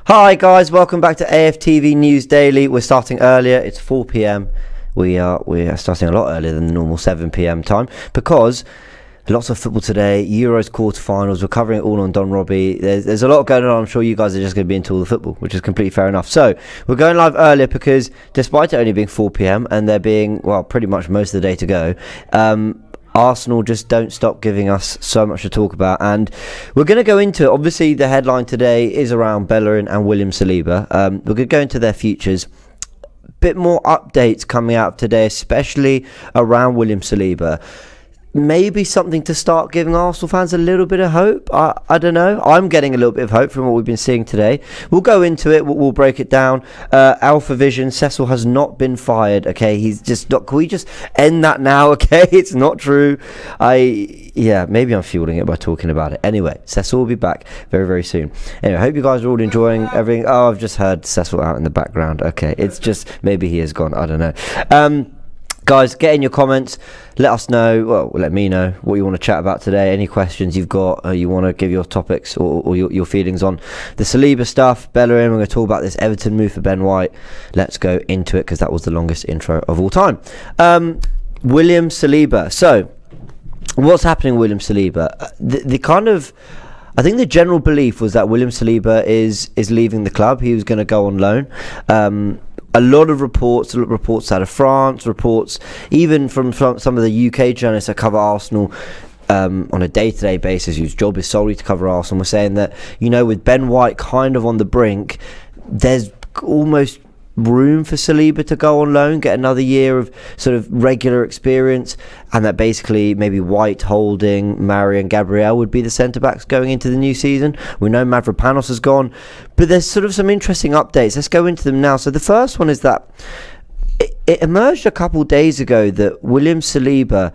Hi guys, welcome back to AFTV News Daily. We're starting earlier. It's 4 p.m. We are starting a lot earlier than the normal 7 p.m. time because lots of football today. Euros quarterfinals. We're covering it all on Don Robbie. There's a lot going on. I'm sure you guys are just going to be into all the football, which is completely fair enough. So we're going live earlier because despite it only being 4 p.m. and there being pretty much most of the day to go, Arsenal just don't stop giving us so much to talk about, and we're going to go into it. Obviously, the headline today is around Bellerin and William Saliba. We're going to go into their futures. Bit more updates coming out today, especially around William Saliba. Maybe something to start giving Arsenal fans a little bit of hope. I don't know. I'm getting a little bit of hope from what we've been seeing today. We'll go into it. We'll break it down. Alpha Vision, Cecil has not been fired. Okay, he's just not. Can we just end that now? Okay, it's not true. Maybe I'm fueling it by talking about it. Anyway, Cecil will be back very, very soon. Anyway, I hope you guys are all enjoying everything. Oh, I've just heard Cecil out in the background. Okay, it's just maybe he has gone. I don't know. Guys, get in your comments. Let us know, let me know what you want to chat about today. Any questions you've got, you want to give your topics or your feelings on the Saliba stuff. Bellerin, we're going to talk about this Everton move for Ben White. Let's go into it because that was the longest intro of all time. William Saliba. So, what's happening with William Saliba? I think the general belief was that William Saliba is leaving the club. He was going to go on loan. A lot of reports out of France, reports even from some of the UK journalists that cover Arsenal on a day-to-day basis, whose job is solely to cover Arsenal, were saying that, with Ben White kind of on the brink, there's almost room for Saliba to go on loan, get another year of sort of regular experience, and that basically maybe White, Holding, Mari and Gabriel would be the centre-backs going into the new season. We know Mavropanos has gone, but there's sort of some interesting updates. Let's go into them now. So the first one is that it emerged a couple of days ago that William Saliba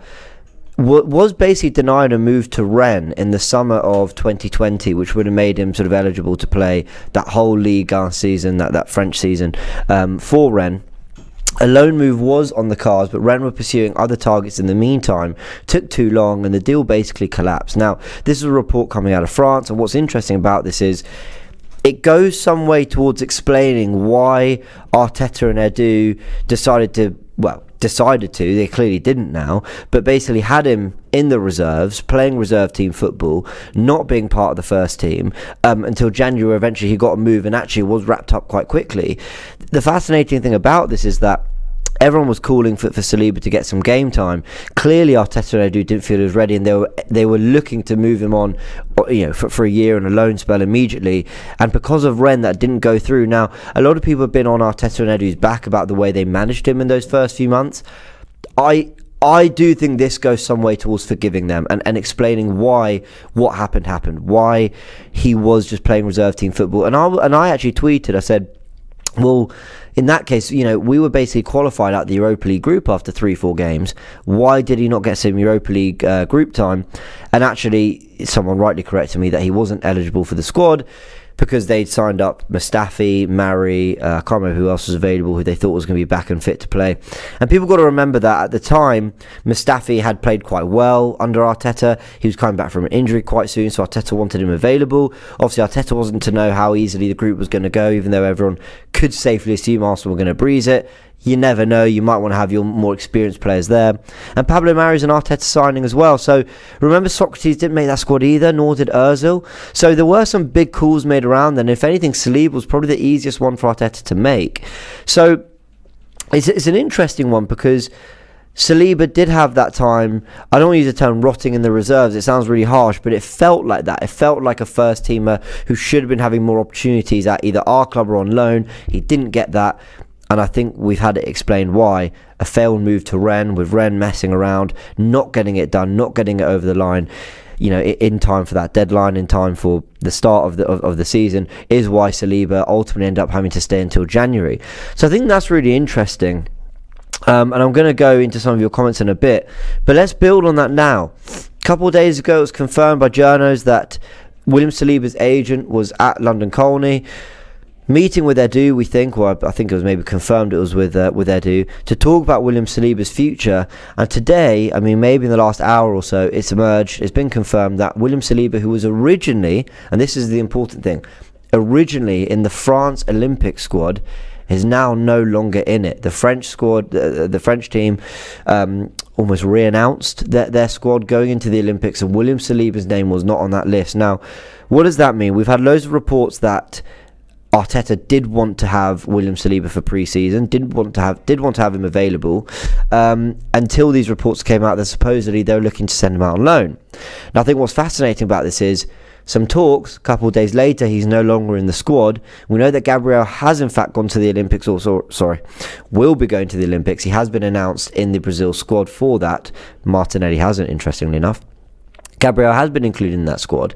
was basically denied a move to Rennes in the summer of 2020, which would have made him sort of eligible to play that whole Ligue 1 season, that French season, for Rennes. A loan move was on the cards, but Rennes were pursuing other targets in the meantime. Took too long, and the deal basically collapsed. Now, this is a report coming out of France, and what's interesting about this is it goes some way towards explaining why Arteta and Edu decided to, they clearly didn't now, but basically had him in the reserves, playing reserve team football, not being part of the first team, until January. Eventually he got a move and actually was wrapped up quite quickly. The fascinating thing about this is that everyone was calling for Saliba to get some game time. Clearly Arteta and Edu didn't feel he was ready, and they were looking to move him on, for a year and a loan spell immediately. And because of Rennes, that didn't go through. Now, a lot of people have been on Arteta and Edu's back about the way they managed him in those first few months. I do think this goes some way towards forgiving them and explaining why what happened, why he was just playing reserve team football. And I actually tweeted, I said, well, in that case, we were basically qualified out the Europa League group after 3-4 games. Why did he not get some Europa League group time? And actually, someone rightly corrected me that he wasn't eligible for the squad because they'd signed up Mustafi, Mari, I can't remember who else was available, who they thought was going to be back and fit to play. And people got to remember that at the time, Mustafi had played quite well under Arteta. He was coming back from an injury quite soon, so Arteta wanted him available. Obviously, Arteta wasn't to know how easily the group was going to go, even though everyone could safely assume Arsenal were going to breeze it. You never know, you might want to have your more experienced players there. And Pablo Mari's an Arteta signing as well. So remember, Socrates didn't make that squad either, nor did Ozil. So there were some big calls made around, and if anything, Saliba was probably the easiest one for Arteta to make. So it's an interesting one because Saliba did have that time, I don't want to use the term rotting in the reserves, it sounds really harsh, but it felt like that. It felt like a first teamer who should have been having more opportunities at either our club or on loan. He didn't get that. And I think we've had it explained why. A failed move to Rennes, with Rennes messing around, not getting it done, not getting it over the line, in time for that deadline, in time for the start of the season, is why Saliba ultimately ended up having to stay until January. So I think that's really interesting. And I'm going to go into some of your comments in a bit. But let's build on that now. A couple of days ago, it was confirmed by journos that William Saliba's agent was at London Colney, meeting with Edu, we think, or I think it was maybe confirmed it was with Edu, to talk about William Saliba's future. And today, maybe in the last hour or so, it's been confirmed that William Saliba, who was originally, and this is the important thing, originally in the France Olympic squad is now no longer in it. The French squad, the French team, almost re-announced their squad going into the Olympics, and William Saliba's name was not on that list. Now, what does that mean? We've had loads of reports that Arteta did want to have William Saliba for pre-season, did want to have him available, until these reports came out that supposedly they were looking to send him out on loan. Now, I think what's fascinating about this is some talks, a couple of days later, he's no longer in the squad. We know that Gabriel has in fact gone to the Olympics, will be going to the Olympics. He has been announced in the Brazil squad for that. Martinelli hasn't, interestingly enough. Gabriel has been included in that squad.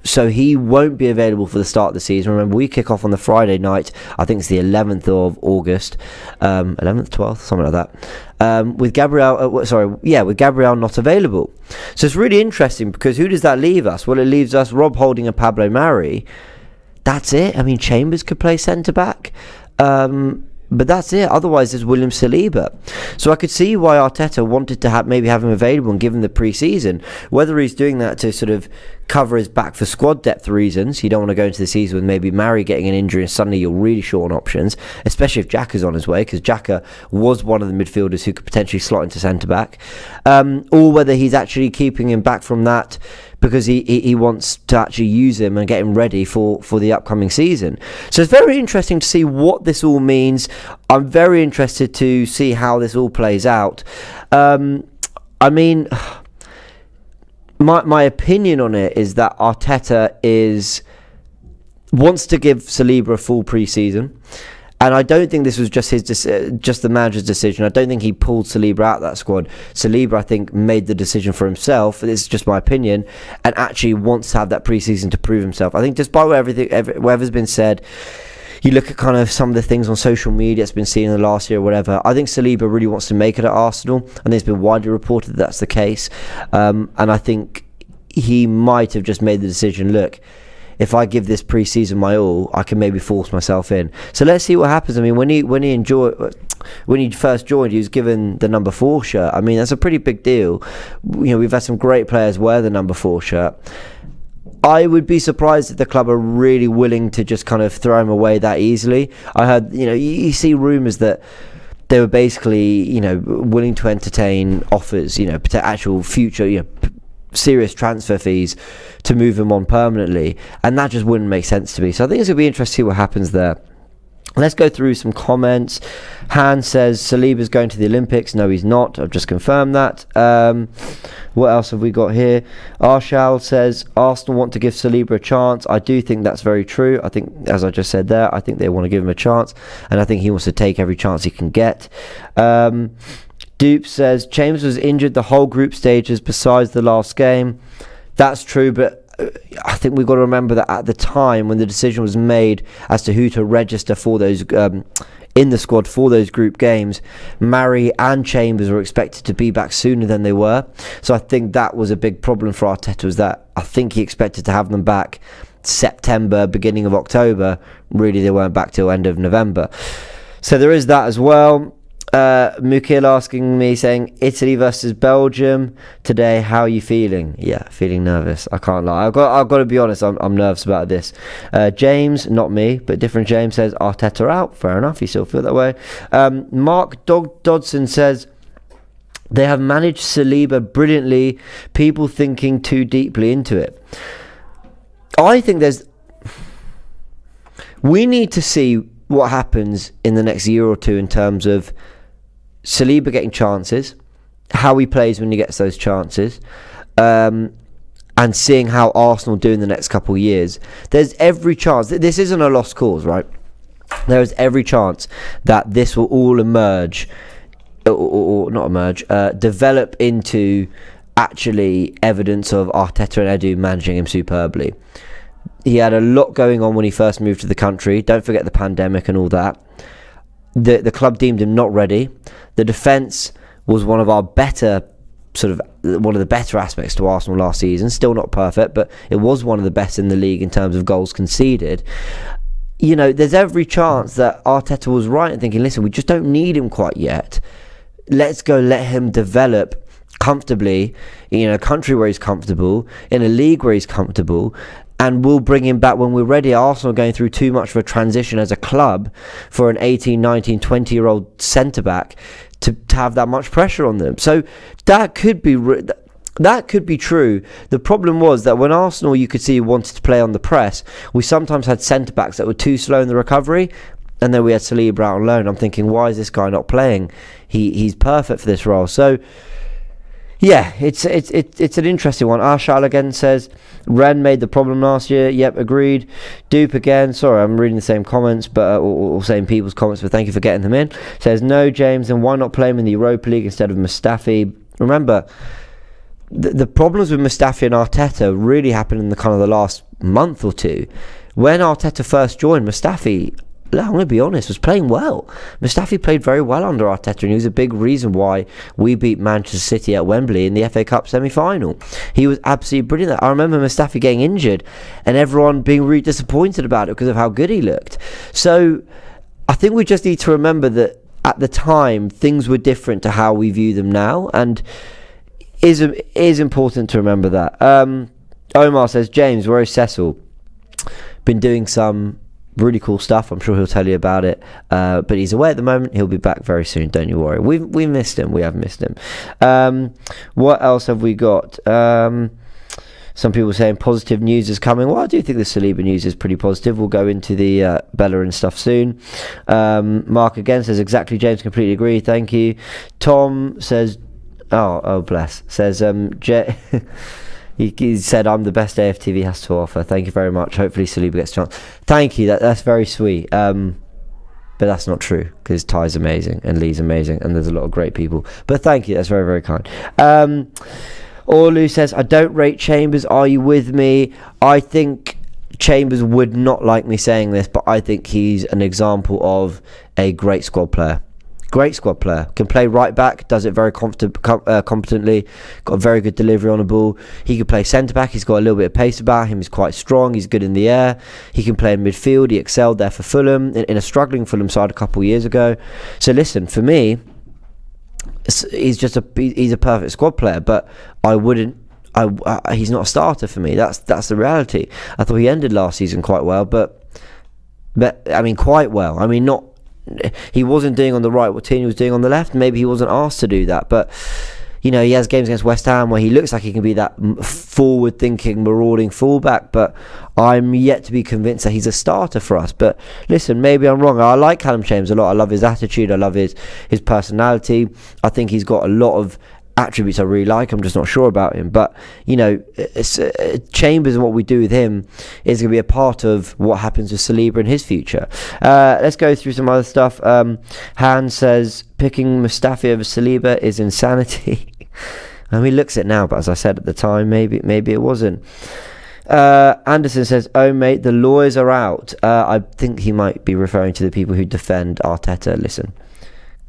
So he won't be available for the start of the season. Remember, we kick off on the Friday night. I think it's the 11th of August. 11th, 12th, something like that. With Gabriel not available. So it's really interesting, because who does that leave us? Well, it leaves us Rob Holding and Pablo Mari. That's it. I mean, Chambers could play centre-back. But that's it. Otherwise, there's William Saliba. So I could see why Arteta wanted to maybe have him available and give him the pre-season. Whether he's doing that to sort of cover his back for squad depth reasons. You don't want to go into the season with maybe Mari getting an injury and suddenly you're really short on options, especially if Xhaka's on his way, because Xhaka was one of the midfielders who could potentially slot into centre-back. Or whether he's actually keeping him back from that because he wants to actually use him and get him ready for the upcoming season. So it's very interesting to see what this all means. I'm very interested to see how this all plays out. I mean, my opinion on it is that Arteta wants to give Saliba a full pre-season. And I don't think this was just just the manager's decision. I don't think he pulled Saliba out of that squad. Saliba, I think, made the decision for himself. This is just my opinion, and actually wants to have that pre-season to prove himself. I think, despite whatever's been said, you look at kind of some of the things on social media it's been seen in the last year or whatever. I think Saliba really wants to make it at Arsenal, and it's been widely reported that that's the case. And I think he might have just made the decision, look, if I give this pre-season my all, I can maybe force myself in. So let's see what happens. I mean, when he first joined, he was given the number 4 shirt. I mean, that's a pretty big deal. You know, we've had some great players wear the number 4 shirt. I would be surprised if the club are really willing to just kind of throw him away that easily. I heard, you see rumours that they were basically, willing to entertain offers, to actual future, serious transfer fees to move him on permanently, and that just wouldn't make sense to me. So I think it's going to be interesting to see what happens there. Let's go through some comments. Han says Saliba's going to the Olympics. No, he's not. I've just confirmed that. What else have we got here? Arshal says Arsenal want to give Saliba a chance. I do think that's very true. I think, as I just said there, I think they want to give him a chance, and I think he wants to take every chance he can get. Dupe says Chambers was injured the whole group stages besides the last game. That's true, but I think we've got to remember that at the time when the decision was made as to who to register for those in the squad for those group games, Mari and Chambers were expected to be back sooner than they were. So I think that was a big problem for Arteta, was that I think he expected to have them back September, beginning of October. Really, they weren't back till end of November. So there is that as well. Mukil asking me, saying Italy versus Belgium today, how are you feeling? Yeah, feeling nervous, I can't lie. I've got to be honest, I'm nervous about this. James, not me, but different James, says Arteta out. Fair enough, you still feel that way. Mark Dodson says they have managed Saliba brilliantly, people thinking too deeply into it. I think we need to see what happens in the next year or two in terms of Saliba getting chances, how he plays when he gets those chances, and seeing how Arsenal do in the next couple of years. There's every chance, this isn't a lost cause, right? There is every chance that this will all emerge, or not emerge, develop into actually evidence of Arteta and Edu managing him superbly. He had a lot going on when he first moved to the country. Don't forget the pandemic and all that. The club deemed him not ready. The defence was one of the better aspects to Arsenal last season. Still not perfect, but it was one of the best in the league in terms of goals conceded. There's every chance that Arteta was right in thinking, listen, we just don't need him quite yet. Let's go let him develop comfortably in a country where he's comfortable, in a league where he's comfortable, and we'll bring him back when we're ready. Arsenal are going through too much of a transition as a club for an 18, 19, 20-year-old centre-back to have that much pressure on them. So that could be true. The problem was that when Arsenal, you could see, wanted to play on the press, we sometimes had centre-backs that were too slow in the recovery, and then we had Saliba out on loan. I'm thinking, why is this guy not playing? He's perfect for this role. So yeah, it's an interesting one. Arshal again says, Ren made the problem last year. Yep, agreed. Dupe again. Sorry, I'm reading the same comments, but or same people's comments, but thank you for getting them in. Says, no, James, and why not play him in the Europa League instead of Mustafi? Remember, the problems with Mustafi and Arteta really happened in the last month or two. When Arteta first joined, Mustafi, I'm going to be honest, was playing well. Mustafi played very well under Arteta, and he was a big reason why we beat Manchester City at Wembley in the FA Cup semi-final. He was absolutely brilliant. I remember Mustafi getting injured and everyone being really disappointed about it because of how good he looked. So I think we just need to remember that at the time things were different to how we view them now, and is important to remember that. Omar says, James, where is Cecil? Been doing some really cool stuff. I'm sure he'll tell you about it, but he's away at the moment. He'll be back very soon, don't you worry. We missed him. We have missed him. What else have we got? Some people saying positive news is coming. Well, I do think the Saliba news is pretty positive. We'll go into the Bellerin stuff soon. Mark again says, exactly, James, completely agree, thank you. Tom says, oh bless, says he said, I'm the best AFTV has to offer. Thank you very much. Hopefully Saliba gets a chance. Thank you, that's very sweet. But that's not true, because Ty's amazing and Lee's amazing and there's a lot of great people. But thank you, that's very, very kind. Orlu says, I don't rate Chambers. Are you with me? I think Chambers would not like me saying this, but I think he's an example of a great squad player. Great squad player. Can play right back, does it very competently, got a very good delivery on the ball. He can play centre back, he's got a little bit of pace about him, he's quite strong, he's good in the air. He can play in midfield, he excelled there for Fulham, in a struggling Fulham side a couple of years ago. So listen, for me, he's a perfect squad player, but he's not a starter for me. That's the reality. I thought he ended last season quite well, but I mean quite well. I mean, not, he wasn't doing on the right what Tierney was doing on the left. Maybe he wasn't asked to do that, but you know, he has games against West Ham where he looks like he can be that forward-thinking, marauding fullback, but I'm yet to be convinced that he's a starter for us. But listen, maybe I'm wrong. I like Callum Chambers a lot. I love his attitude. I love his personality. I think he's got a lot of attributes I really like. I'm just not sure about him, but you know, Chambers and what we do with him is going to be a part of what happens with Saliba in his future. Let's go through some other stuff. Han says picking Mustafi over Saliba is insanity. I mean, he looks it now, but as I said at the time, maybe it wasn't. Anderson says, oh mate, the lawyers are out. I think he might be referring to the people who defend Arteta. Listen,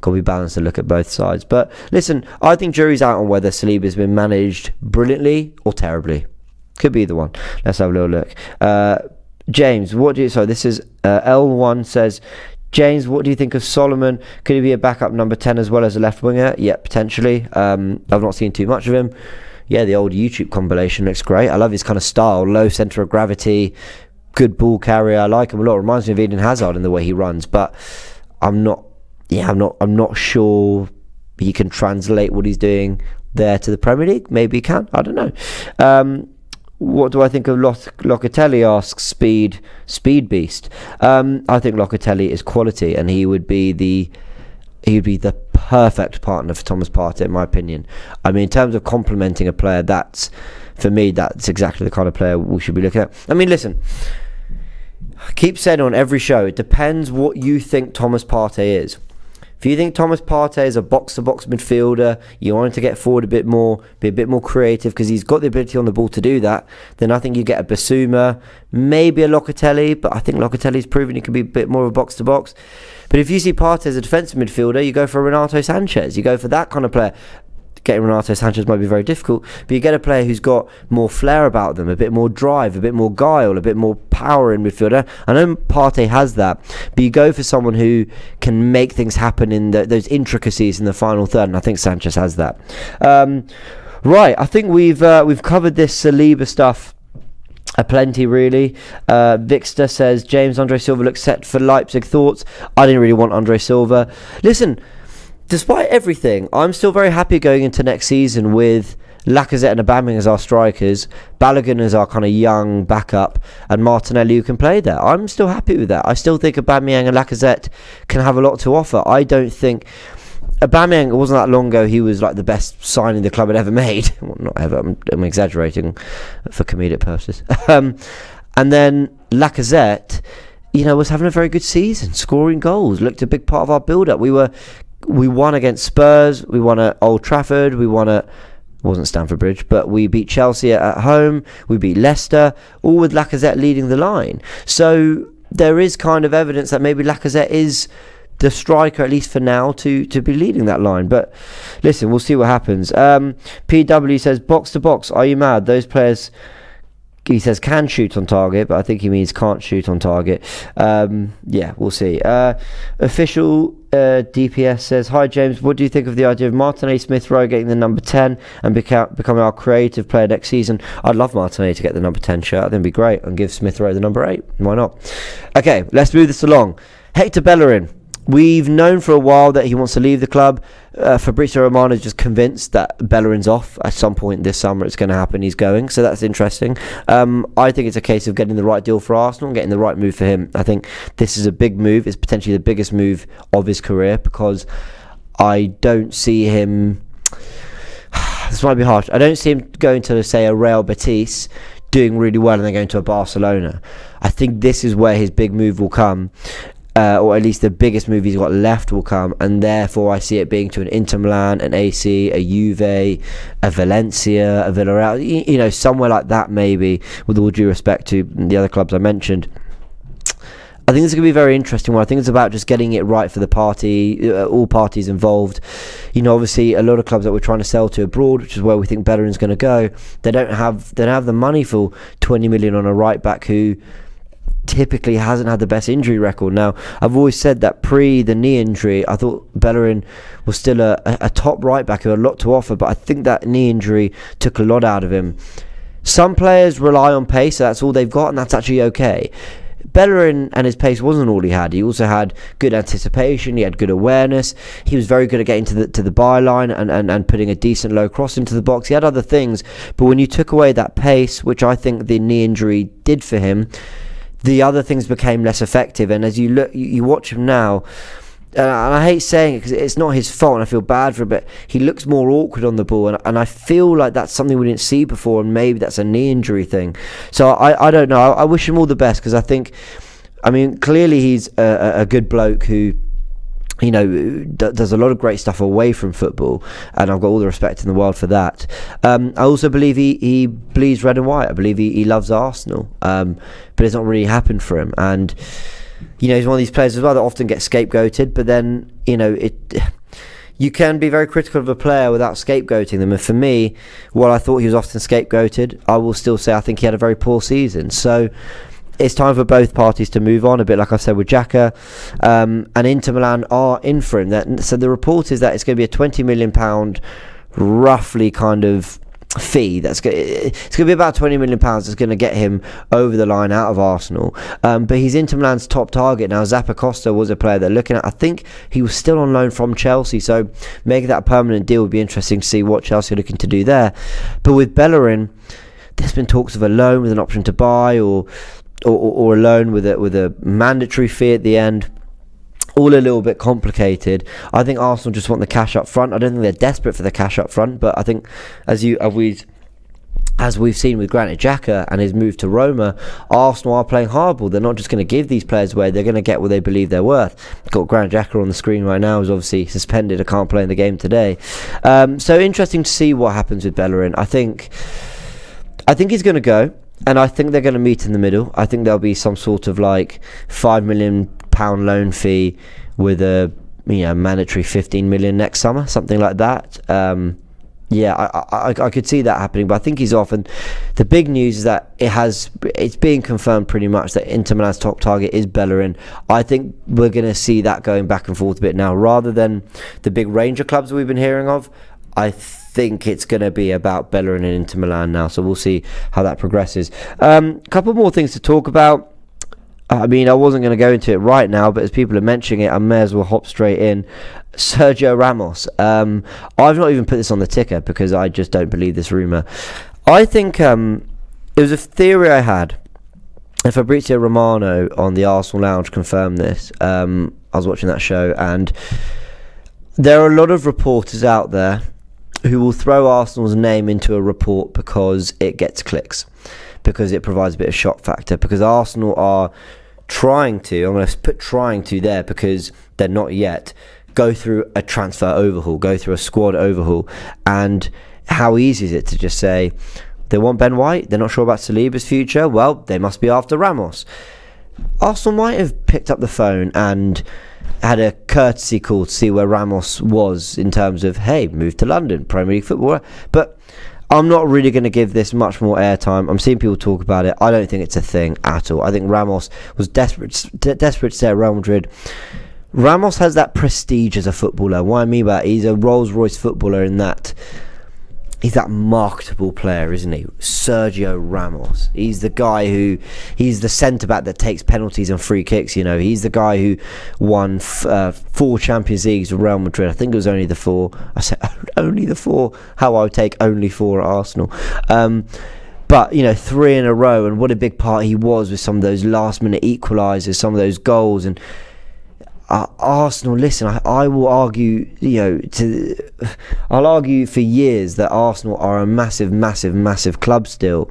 got to be balanced to look at both sides. But listen, I think jury's out on whether Saliba's been managed brilliantly or terribly. Could be either one. Let's have a little look. James, this is L1 says, James, what do you think of Solomon? Could he be a backup number 10 as well as a left winger? Yeah, potentially. I've not seen too much of him. Yeah, the old YouTube compilation looks great. I love his kind of style, low centre of gravity, good ball carrier. I like him a lot. Reminds me of Eden Hazard in the way he runs, but I'm not sure he can translate what he's doing there to the Premier League. Maybe he can. I don't know. What do I think of Locatelli? Asks Speed Beast. I think Locatelli is quality, and he would be the perfect partner for Thomas Partey, in my opinion. I mean, in terms of complementing a player, that's exactly the kind of player we should be looking at. I mean, listen, I keep saying on every show, it depends what you think Thomas Partey is. If you think Thomas Partey is a box-to-box midfielder, you want him to get forward a bit more, be a bit more creative because he's got the ability on the ball to do that, then I think you get a Basuma, maybe a Locatelli, but I think Locatelli's proven he can be a bit more of a box-to-box. But if you see Partey as a defensive midfielder, you go for Renato Sanchez. You go for that kind of player. Getting Renato Sanchez might be very difficult, but you get a player who's got more flair about them, a bit more drive, a bit more guile, a bit more power in midfielder. I know Partey has that, but you go for someone who can make things happen in those intricacies in the final third, and I think Sanchez has that. Right, I think we've covered this Saliba stuff Plenty, really. Vixter says, James, Andre Silva looks set for Leipzig. Thoughts? I didn't really want Andre Silva. Listen, despite everything, I'm still very happy going into next season with Lacazette and Aubameyang as our strikers, Balogun as our kind of young backup, and Martinelli who can play there. I'm still happy with that. I still think Aubameyang and Lacazette can have a lot to offer. I don't think Aubameyang, it wasn't that long ago, he was like the best signing the club had ever made. Well, not ever, I'm exaggerating for comedic purposes. And then Lacazette, was having a very good season, scoring goals, looked a big part of our build-up. We won against Spurs, we won at Old Trafford, we won at, wasn't Stamford Bridge, but we beat Chelsea at home, we beat Leicester, all with Lacazette leading the line. So there is kind of evidence that maybe Lacazette is the striker, at least for now, to be leading that line. But listen, we'll see what happens. PW says, box to box, are you mad? Those players, he says, can shoot on target, but I think he means can't shoot on target. Yeah, we'll see. Official DPS says, hi James, what do you think of the idea of Martinelli, Smith Rowe getting the number 10 and becoming our creative player next season? I'd love Martinelli to get the number 10 shirt. I think it'd be great, and give Smith Rowe the number 8. Why not? Okay, let's move this along. Hector Bellerin. We've known for a while that he wants to leave the club. Fabrizio Romano is just convinced that Bellerin's off. At some point this summer it's going to happen. He's going. So that's interesting. I think it's a case of getting the right deal for Arsenal and getting the right move for him. I think this is a big move. It's potentially the biggest move of his career, because I don't see him... This might be harsh. I don't see him going to, say, a Real Betis, doing really well, and then going to a Barcelona. I think this is where his big move will come. Or at least the biggest move he's got left will come, and therefore I see it being to an Inter Milan, an AC, a Juve, a Valencia, a Villarreal, somewhere like that, maybe, with all due respect to the other clubs I mentioned. I think this is going to be a very interesting one. I think it's about just getting it right for the party, all parties involved. Obviously a lot of clubs that we're trying to sell to abroad, which is where we think Bellerin's going to go, they don't have the money for 20 million on a right back who typically hasn't had the best injury record. Now, I've always said that pre the knee injury, I thought Bellerin was still a top right back who had a lot to offer, but I think that knee injury took a lot out of him. Some players rely on pace, so that's all they've got, and that's actually okay. Bellerin and his pace wasn't all he had. He also had good anticipation, he had good awareness, he was very good at getting to the byline and putting a decent low cross into the box. He had other things, but when you took away that pace, which I think the knee injury did for him, the other things became less effective. And as you watch him now, and I hate saying it because it's not his fault and I feel bad for it, but he looks more awkward on the ball, and I feel like that's something we didn't see before, and maybe that's a knee injury thing. So I don't know. I wish him all the best, because I think, clearly he's a good bloke who does a lot of great stuff away from football, and I've got all the respect in the world for that. I also believe he bleeds red and white. I believe he loves Arsenal, but it's not really happened for him. And he's one of these players as well that often get scapegoated, but then you can be very critical of a player without scapegoating them. And for me, while I thought he was often scapegoated, I will still say I think he had a very poor season. So it's time for both parties to move on, a bit like I've said with Xhaka. And Inter Milan are in for him. So the report is that it's going to be a £20 million roughly kind of fee. It's going to be about £20 million that's going to get him over the line out of Arsenal. But he's Inter Milan's top target. Now, Zappacosta was a player they're looking at. I think he was still on loan from Chelsea, so making that a permanent deal would be interesting to see what Chelsea are looking to do there. But with Bellerin, there's been talks of a loan with an option to buy, or a loan with a mandatory fee at the end. All a little bit complicated. I think Arsenal just want the cash up front. I don't think they're desperate for the cash up front, but I think as we've seen with Granit Xhaka and his move to Roma, Arsenal are playing hardball. They're not just going to give these players away. They're going to get what they believe they're worth. Got Granit Xhaka on the screen right now, who's obviously suspended. I can't play in the game today. So interesting to see what happens with Bellerin. I think he's going to go, and I think they're going to meet in the middle. I think there'll be some sort of like £5 million loan fee with a mandatory 15 million next summer, something like that. I could see that happening, but I think he's off. And the big news is that it's being confirmed pretty much that Inter Milan's top target is Bellerin. I think we're going to see that going back and forth a bit now, rather than the big range of clubs we've been hearing of. I think think it's going to be about Bellerin and Inter Milan now, so we'll see how that progresses. Couple more things to talk about. I mean, I wasn't going to go into it right now, but as people are mentioning it, I may as well hop straight in. Sergio Ramos. I've not even put this on the ticker because I just don't believe this rumour. I think it was a theory I had, and Fabrizio Romano on the Arsenal Lounge confirmed this. I was watching that show, and there are a lot of reporters out there who will throw Arsenal's name into a report because it gets clicks, because it provides a bit of shock factor, because Arsenal are trying to, I'm going to put trying to there because they're not yet, go through a transfer overhaul, go through a squad overhaul. And how easy is it to just say, they want Ben White, they're not sure about Saliba's future, well, they must be after Ramos. Arsenal might have picked up the phone and had a courtesy call to see where Ramos was in terms of, hey, move to London, Premier League footballer. But I'm not really going to give this much more airtime. I'm seeing people talk about it. I don't think it's a thing at all. I think Ramos was desperate to stay at Real Madrid. Ramos has that prestige as a footballer. What I mean by that, he's a Rolls-Royce footballer in that he's that marketable player, isn't he? Sergio Ramos. He's the guy he's the centre-back that takes penalties and free kicks, you know. He's the guy who won 4 Champions Leagues with Real Madrid. I think it was only the 4. I said only the 4. How I would take only 4 at Arsenal. But, you know, 3 in a row, and what a big part he was with some of those last-minute equalisers, some of those goals, and Arsenal, listen, I will argue, I'll argue for years that Arsenal are a massive, massive, massive club still.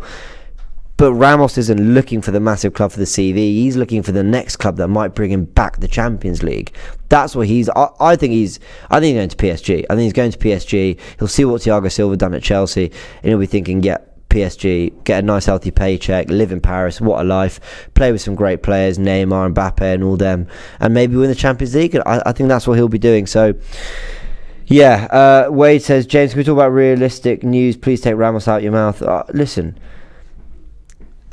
But Ramos isn't looking for the massive club for the CV. He's looking for the next club that might bring him back the Champions League. That's what I think he's going to PSG. I think he's going to PSG. He'll see what Thiago Silva done at Chelsea, and he'll be thinking, yeah, PSG, get a nice healthy paycheck, live in Paris, what a life, play with some great players, Neymar, Mbappe and all them, and maybe win the Champions League. I think that's what he'll be doing. So yeah, Wade says, James, can we talk about realistic news? Please take Ramos out your mouth. Listen,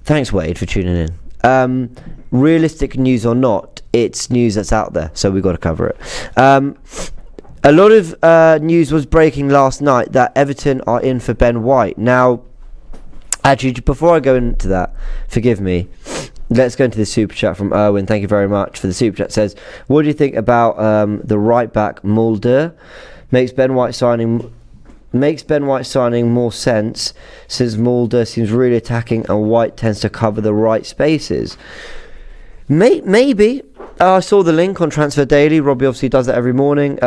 thanks Wade for tuning in. Realistic news or not, it's news that's out there, so we've got to cover it. A lot of news was breaking last night that Everton are in for Ben White. Now, actually, before I go into that, forgive me, let's go into the super chat from Erwin. Thank you very much for the super chat. Says, what do you think about the right back Mulder? Makes Ben White signing more sense since Mulder seems really attacking and White tends to cover the right spaces. Maybe. I saw the link on Transfer Daily. Robbie obviously does that every morning.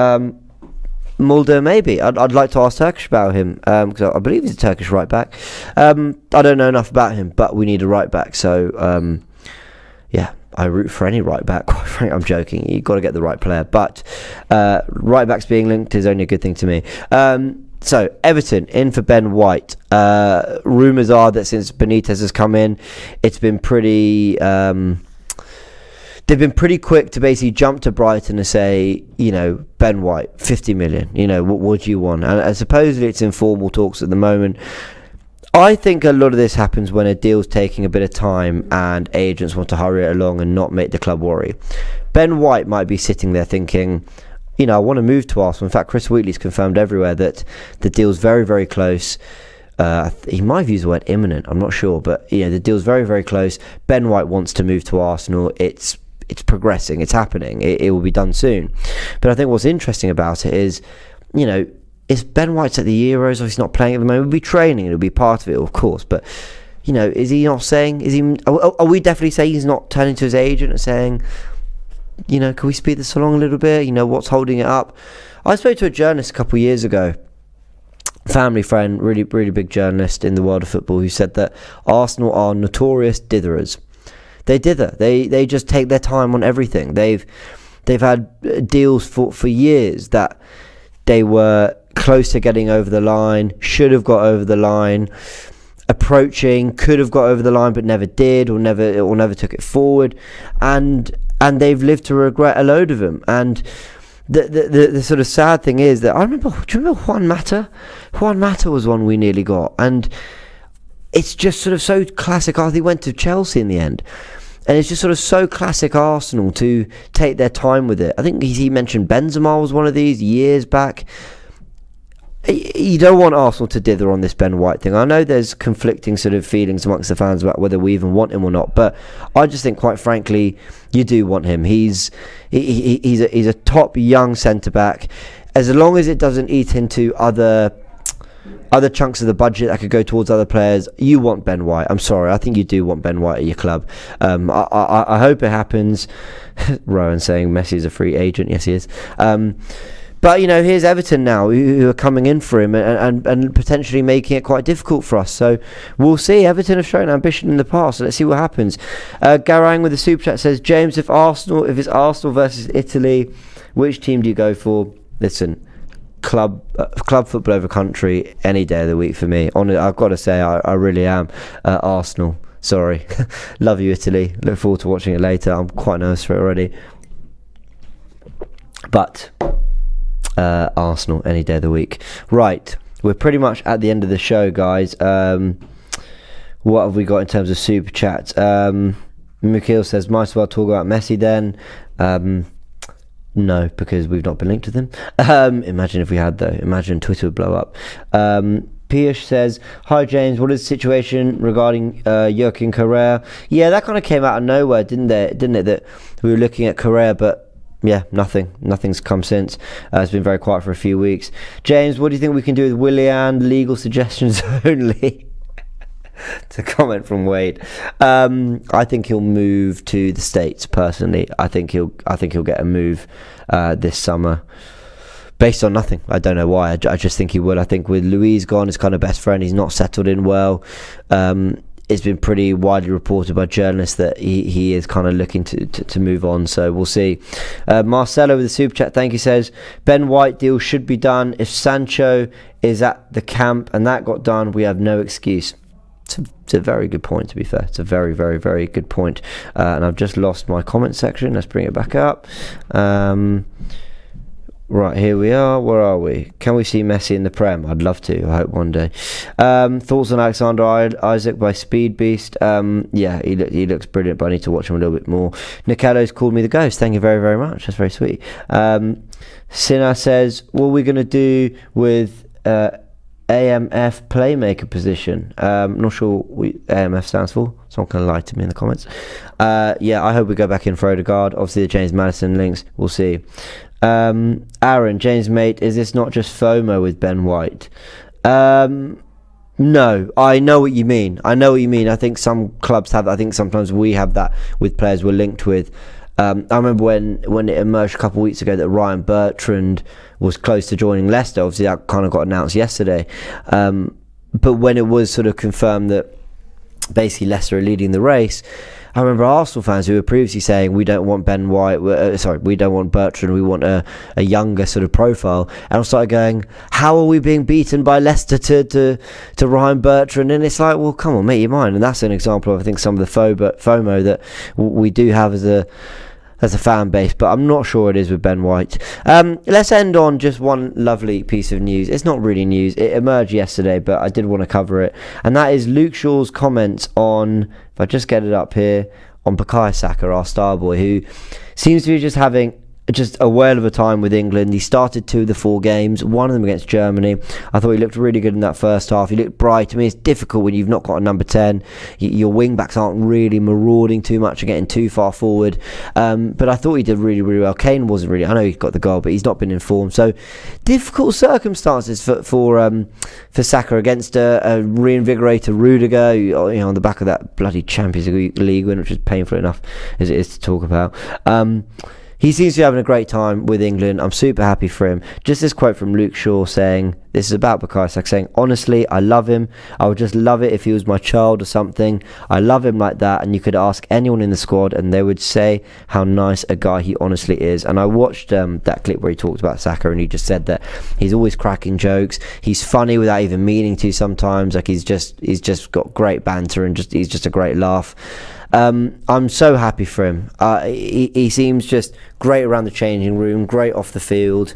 Mulder, maybe. I'd like to ask Turkish about him because I believe he's a Turkish right back. I don't know enough about him, but we need a right back. So, yeah, I root for any right back. Quite frankly, I'm joking. You've got to get the right player. But right backs being linked is only a good thing to me. So, Everton in for Ben White. Rumours are that since Benitez has come in, it's been pretty... they've been pretty quick to basically jump to Brighton and say, Ben White, 50 million, what do you want? And supposedly it's informal talks at the moment. I think a lot of this happens when a deal's taking a bit of time and agents want to hurry it along and not make the club worry. Ben White might be sitting there thinking, I want to move to Arsenal. In fact, Chris Wheatley's confirmed everywhere that the deal's very, very close. He might have used the word imminent, I'm not sure, but the deal's very, very close. Ben White wants to move to Arsenal. It's progressing, it's happening, it will be done soon. But I think what's interesting about it is, if Ben White's at the Euros, obviously he's not playing at the moment, he'll be training, it'll be part of it, of course, but, is he not saying, are we definitely saying he's not turning to his agent and saying, can we speed this along a little bit, what's holding it up? I spoke to a journalist a couple of years ago, family friend, really, really big journalist in the world of football, who said that Arsenal are notorious ditherers. They dither. They just take their time on everything. They've had deals for years that they were close to getting over the line, should have got over the line, approaching, could have got over the line but never did, or never took it forward, and they've lived to regret a load of them. And the sort of sad thing is that do you remember Juan Mata? Juan Mata was one we nearly got, and it's just sort of so classic. He went to Chelsea in the end. And it's just sort of so classic Arsenal to take their time with it. I think he mentioned Benzema was one of these years back. you don't want Arsenal to dither on this Ben White thing. I know there's conflicting sort of feelings amongst the fans about whether we even want him or not, but I just think, quite frankly, you do want him. He's a top young centre back. As long as it doesn't eat into other chunks of the budget that could go towards other players, you want Ben White. I'm sorry, I think you do want Ben White at your club. I hope it happens. Rowan saying Messi's a free agent. Yes, he is. But, here's Everton now, who are coming in for him and potentially making it quite difficult for us. So we'll see. Everton have shown ambition in the past, so let's see what happens. Garang with the super chat says, James, if it's Arsenal versus Italy, which team do you go for? Listen, club football over country any day of the week for me. I've got to say, I really am Arsenal. Sorry. Love you, Italy. Look forward to watching it later. I'm quite nervous for it already. But Arsenal any day of the week. Right, we're pretty much at the end of the show, guys. What have we got in terms of super chats? Mikhail says, might as well talk about Messi then. No, because we've not been linked with him. Imagine if we had, though. Imagine Twitter would blow up. Piyush says, hi James, what is the situation regarding Joaquin Correa? Yeah, that kind of came out of nowhere, didn't it, that we were looking at Correa, but yeah, nothing's come since. It's been very quiet for a few weeks. James, what do you think we can do with Willian? Legal suggestions only. To comment from Wade. I think he'll move to the States personally. I think he'll get a move this summer based on nothing. I don't know why. I just think he will. I think with Luis gone, his kind of best friend, he's not settled in well. It's been pretty widely reported by journalists that he is kind of looking to move on, so we'll see. Marcelo with the super chat, thank you, says Ben White deal should be done. If Sancho is at the camp and that got done, we have no excuse. It's a very good point, to be fair. It's a very, very, very good point. And I've just lost my comment section. Let's bring it back up. Right, here we are. Where are we? Can we see Messi in the Prem? I'd love to. I hope one day. Thoughts on Alexander Isaac by Speed Beast? Yeah, he looks brilliant, but I need to watch him a little bit more. Nikello's called me the ghost. Thank you very, very much. That's very sweet. Sina says, what are we going to do with AMF playmaker position? Not sure what AMF stands for. Someone can lie to me in the comments. Yeah, I hope we go back in for Odegaard. Obviously the James Maddison links, we'll see. Aaron, James mate, is this not just FOMO with Ben White? No, I know what you mean. I think some clubs have that. I think sometimes we have that with players we're linked with. I remember when it emerged a couple of weeks ago that Ryan Bertrand was close to joining Leicester. Obviously that kind of got announced yesterday, but when it was sort of confirmed that basically Leicester are leading the race, I remember Arsenal fans who were previously saying we don't want Ben White, we don't want Bertrand, we want a younger sort of profile, and I started going, how are we being beaten by Leicester to Ryan Bertrand? And it's like, well, come on, make your mind. And that's an example of, I think, some of the FOMO that we do have as a fan base, but I'm not sure it is with Ben White. Let's end on just one lovely piece of news. It's not really news, it emerged yesterday, but I did want to cover it, and that is Luke Shaw's comments on, if I just get it up here, on Bukayo Saka, our star boy, who seems to be just having just a whale of a time with England. He started 2 of the 4 games, one of them against Germany. I thought he looked really good in that first half. He looked bright. I mean, it's difficult when you've not got a number 10. Your wing backs aren't really marauding too much and getting too far forward. But I thought he did really, really well. Kane wasn't really. I know he got the goal, but he's not been in form. So difficult circumstances for Saka against a reinvigorated Rudiger, on the back of that bloody Champions League win, which is painful enough as it is to talk about. He seems to be having a great time with England. I'm super happy for him. Just this quote from Luke Shaw saying, this is about Bukayo Saka, saying, honestly, I love him. I would just love it if he was my child or something. I love him like that, and you could ask anyone in the squad and they would say how nice a guy he honestly is. And I watched that clip where he talked about Saka, and he just said that he's always cracking jokes. He's funny without even meaning to sometimes. Like he's just got great banter, and he's just a great laugh. I'm so happy for him. He seems just great around the changing room, great off the field,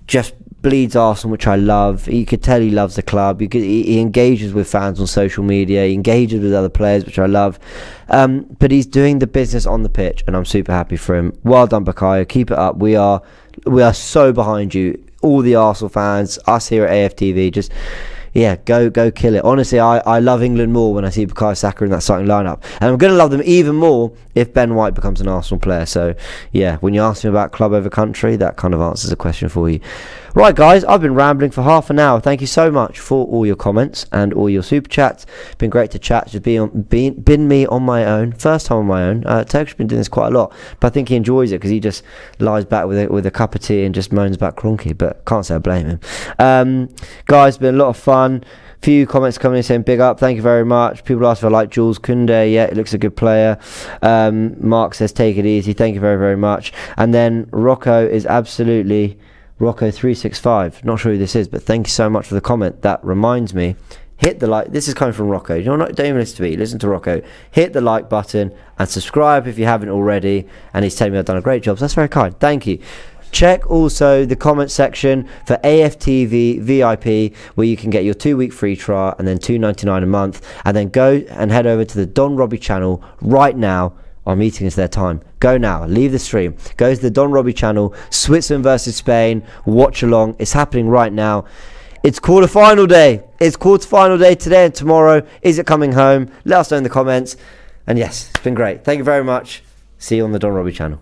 just bleeds Arsenal, which I love. You could tell he loves the club. He engages with fans on social media, he engages with other players, which I love. But he's doing the business on the pitch, and I'm super happy for him. Well done, Bukayo. Keep it up. We are so behind you. all the Arsenal fans, us here at AFTV, just go kill it. Honestly, I love England more when I see Bukayo Saka in that starting lineup, and I'm going to love them even more if Ben White becomes an Arsenal player. So yeah, when you ask me about club over country, that kind of answers the question for you. Right, guys, I've been rambling for half an hour. Thank you so much for all your comments and all your super chats. Been great to chat. Just been me on my own, first time on my own. Turk's been doing this quite a lot, but I think he enjoys it because he just lies back with a cup of tea and just moans about Kroenke. But can't say I blame him. Guys, been a lot of fun. Few comments coming in saying big up, thank you very much. People ask if I like Jules Koundé. Yeah, it looks a good player. Mark says take it easy, thank you very, very much. And then Rocco is absolutely Rocco365, not sure who this is, but thank you so much for the comment. That reminds me, hit the like. This is coming from Rocco. You know, don't even listen to me, listen to Rocco. Hit the like button and subscribe if you haven't already. And he's telling me I've done a great job, so that's very kind, thank you. Check also the comment section for AFTV VIP, where you can get your 2-week free trial and then $2.99 a month, and then go and head over to the Don Robbie channel right now. Our meeting is their time. Go now, leave the stream, go to the Don Robbie channel, Switzerland versus Spain, watch along. It's happening right now. It's quarter-final day. It's quarter-final day today and tomorrow. Is it coming home? Let us know in the comments. And yes, it's been great. Thank you very much. See you on the Don Robbie channel.